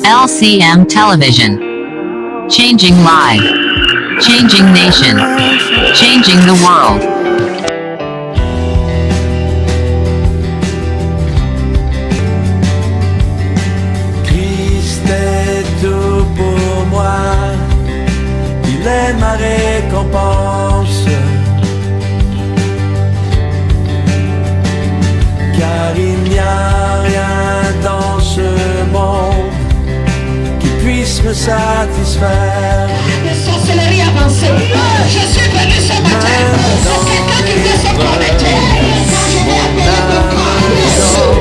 LCM Television. Changing life. Changing nation. Changing the world. Christ est tout pour moi. Il est ma récompense. Car il n'y a rien dans ce monde qui puisse me satisfaire. De sorcellerie avancée. Je suis venu ce matin pour quelqu'un qui veut se connecter. Quand je vais appeler ton corps,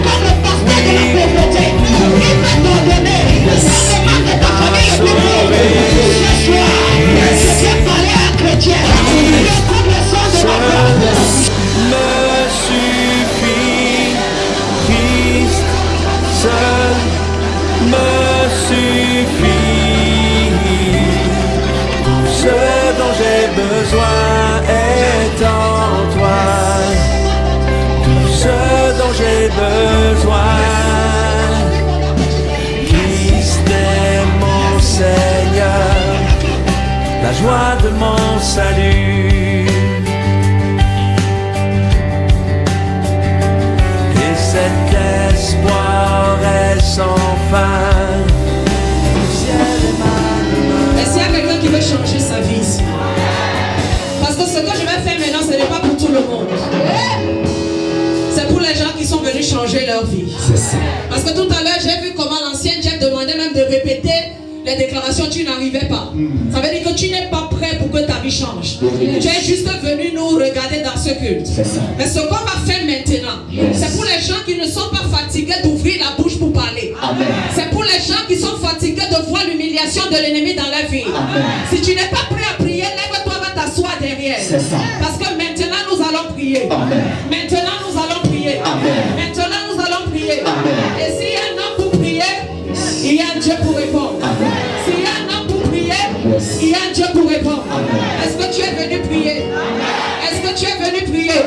comme le pasteur de la pauvreté, il va t'ordonner. Dans le manque de ta famille le plus pauvre. Ce soir, je viens parler à un chrétien. Écoute le son de ma voix. Me suffit, Christ seul me suffit. Tout ce dont j'ai besoin est en toi. Tout ce dont j'ai besoin. Christ est mon Seigneur, la joie de mon salut. Et cet espoir est sans fin. Le ciel est ma Est-ce qu'il y a quelqu'un qui veut changer sa vie ici? Parce que ce que je vais faire maintenant, ce n'est pas pour tout le monde. C'est pour les gens qui sont venus changer leur vie. C'est ça. Parce que tout à l'heure, j'ai vu comment l'ancienne Jeff demandait même de répéter les déclarations, tu n'arrivais pas. Ça veut dire que tu n'es pas prêt pour que ta vie change. Tu es juste venu nous regarder dans ce culte. C'est ça. Mais ce qu'on va faire maintenant, c'est pour les gens qui ne sont pas fatigués d'ouvrir la bouche pour parler. Amen. C'est pour les gens qui sont fatigués de voir l'humiliation de l'ennemi dans leur vie. Amen. Si tu n'es pas prêt à prier, lève-toi, va t'asseoir derrière. C'est ça. Parce que maintenant nous allons prier. Amen. Maintenant nous allons prier. Amen. Maintenant nous allons prier. Amen. Et s'il y a un homme pour prier, il y a un Dieu pour répondre. Amen. S'il y a un homme pour prier, il y a un Dieu pour répondre. Est-ce que tu es venu prier? Est-ce que tu es venu prier?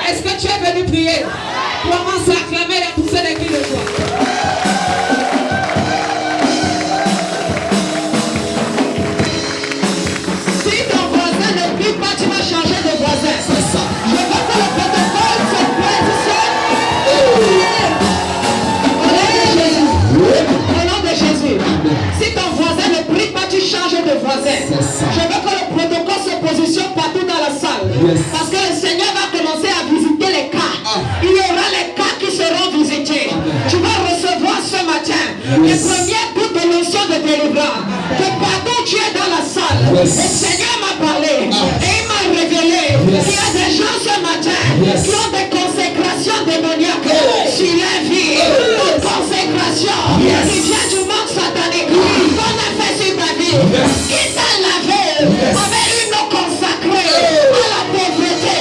Est-ce que tu es venu prier? Commence à acclamer et à pousser les cris de joie. Si ton voisin ne prie pas, tu vas changer de voisin. C'est ça. Je veux que le protocole se prête. Au nom de Jésus. Si ton voisin ne prie pas, tu changes de voisin. C'est ça. Je veux que le protocole se positionne partout dans la salle. Yes. Parce que le Seigneur va commencer à visiter les cas. Il y aura les cas qui seront visités. Tu vas recevoir ce matin les premières gouttes de l'onction de délivrance. Que partout tu es dans la salle, le Seigneur m'a parlé et il m'a révélé qu'il y a des gens ce matin qui ont des consécrations démoniaques sur leur vie. Une consécration qui vient du monde satanique. Qu'on a fait sur ta vie. Qui t'a lavé avec une eau consacrée à la pauvreté.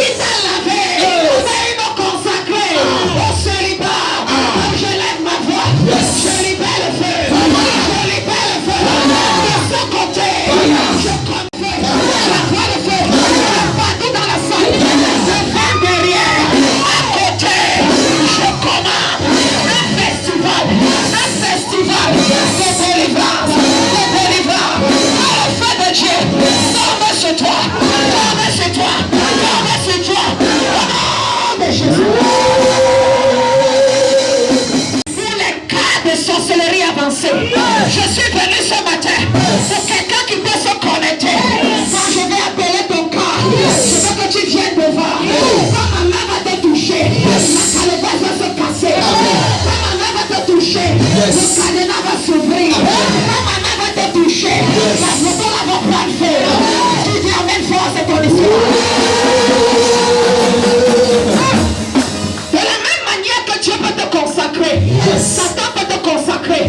Qui t'a lavé avec une eau consacrée au célibat. Comme je lève ma voix, je libère le feu. Je libère le feu. De ce côté, je convoque. J'envoie le feu. Partout dans la salle. Devant, derrière, à côté. Je commande un festival de délivrance, par le feu de Dieu, tombe sur toi, tombe sur toi, tombe sur toi, au nom de Jésus. Pour les cas de sorcellerie avancée, je suis venu ce matin pour quelqu'un qui peut se connecter. Quand je vais appeler ton corps, je veux que tu viennes devant. Quand ma main va te toucher, la calebasse va se casser. Quand ma main va te toucher, le cadenas va s'ouvrir. Quand ma main va te toucher, la photo là va prendre feu. Tu dis amen fort, c'est ton histoire. De la même manière que Dieu peut te consacrer, Satan peut te consacrer.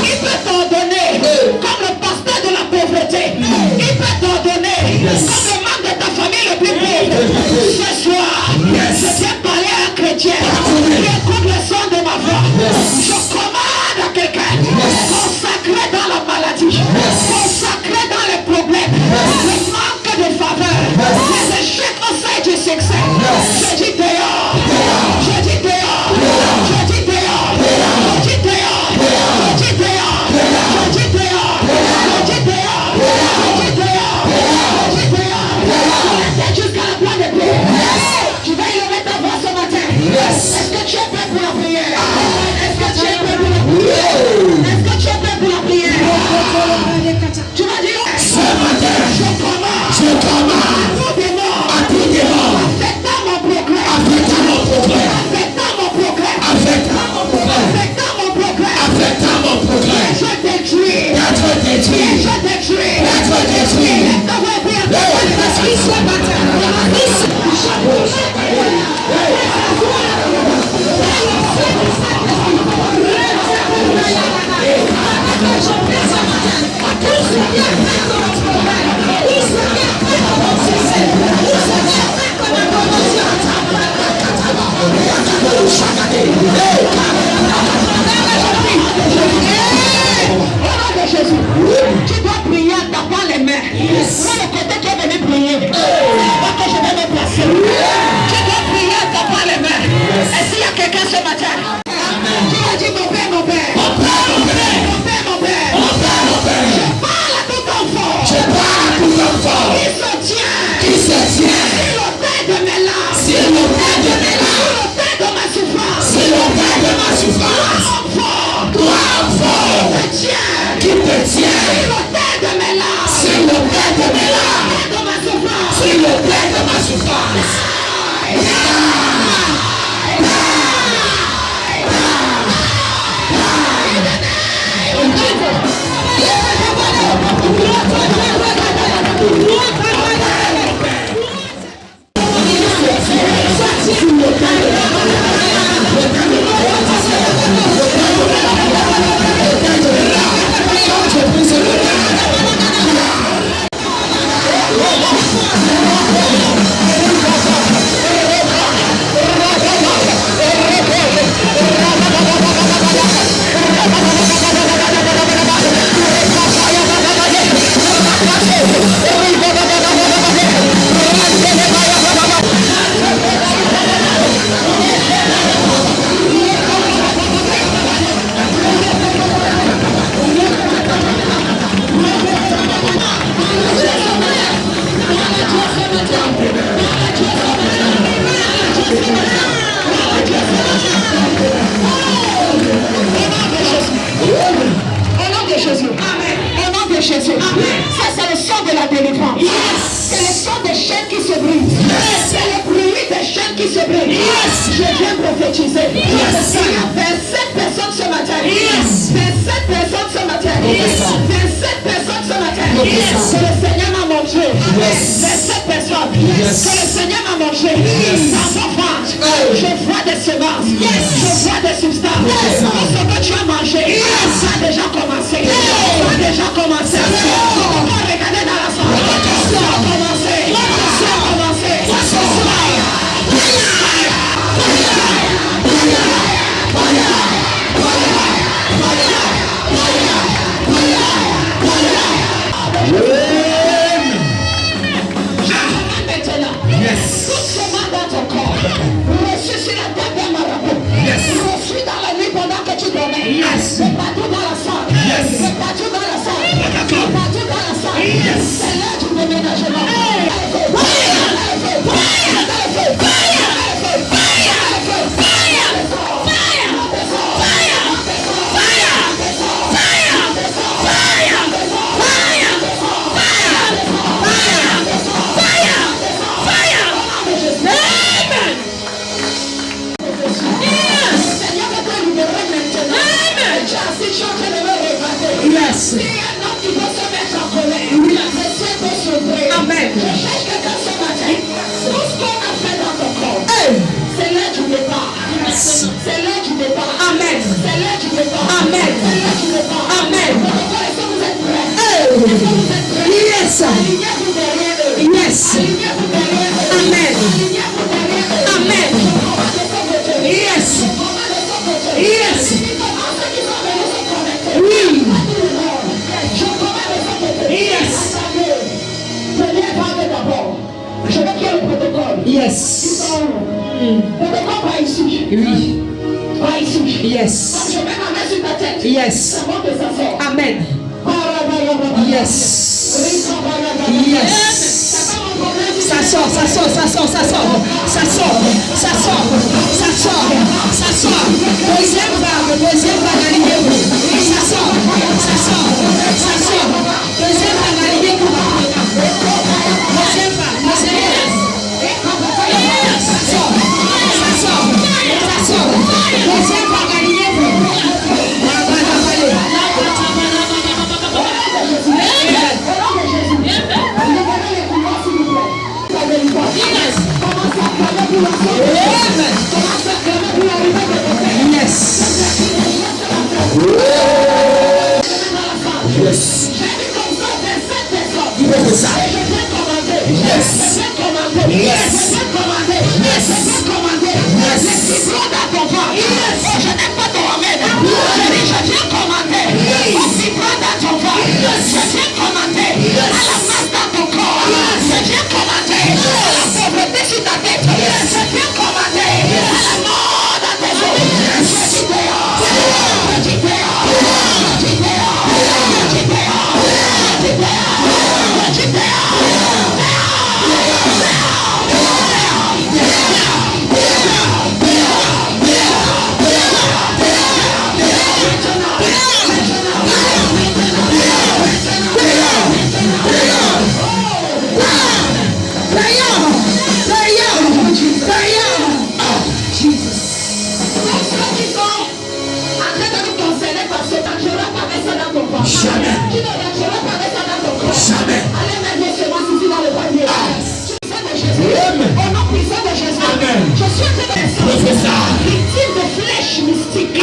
Il peut t'ordonner comme le pasteur de la pauvreté. Il peut t'ordonner comme le membre de ta famille le plus pauvre. Ce soir, je viens parler à un chrétien qui écoute le son de ma voix. Je commande à quelqu'un qui te tient sur le terre de mes larmes, sur le terre de mes larmes, de ma souffrance, sur le terre de ma souffrance. Jamais. Qui ne lâchera pas avec sa dans ton corps. Jamais. Allez mettre vos semences ici dans le panier. Au nom de Jésus. Amen. Au nom puissant de Jésus. Amen. Je suis en train de Professeur. victime de flèches mystiques.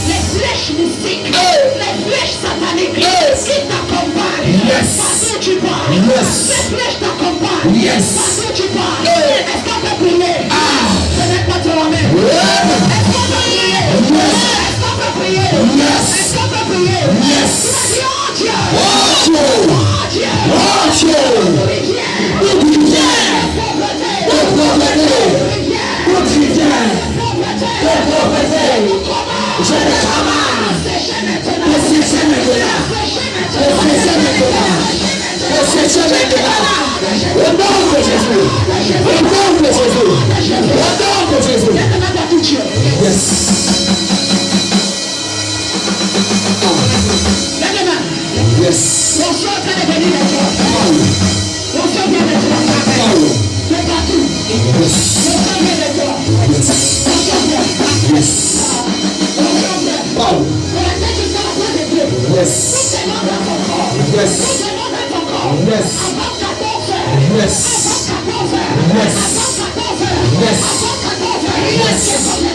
Les flèches mystiques. Les flèches sataniques. Qui t'accompagnent. Yes. Partout où tu pars. Yes. Les flèches t'accompagnent. Yes. Partout où tu pars. Est-ce qu'on peut prier? Ce n'est pas trop même. Est-ce qu'on peut prier? Est-ce qu'on peut prier? Yes. Est-ce qu'on peut prier? Yes. Tu as dit, oh Dieu. Oh Dieu. Oh Dieu. Oh Dieu. Je le commande. Desséchez maintenant. Desséchez maintenant. Desséchez maintenant. Au nom de Jésus. Au nom de Jésus. Au nom de Jésus. Yes. Yes. Bonsoir, très béni de toi. Bonsoir, bien de toi. De partout. Yes. Bonsoir, bien de toi. Yes. Bonsoir, bien. Yes. Bonsoir, bien. Power. De la tête jusqu'à la pointe des pieds. Yes. Tout est mort dans ton corps. Yes. Tout est mort dans ton corps. Yes. Avant 14 heures. Yes. Avant 14 heures. Yes. Avant 14 heures. Yes. Avant 14 heures. Yes. Yes.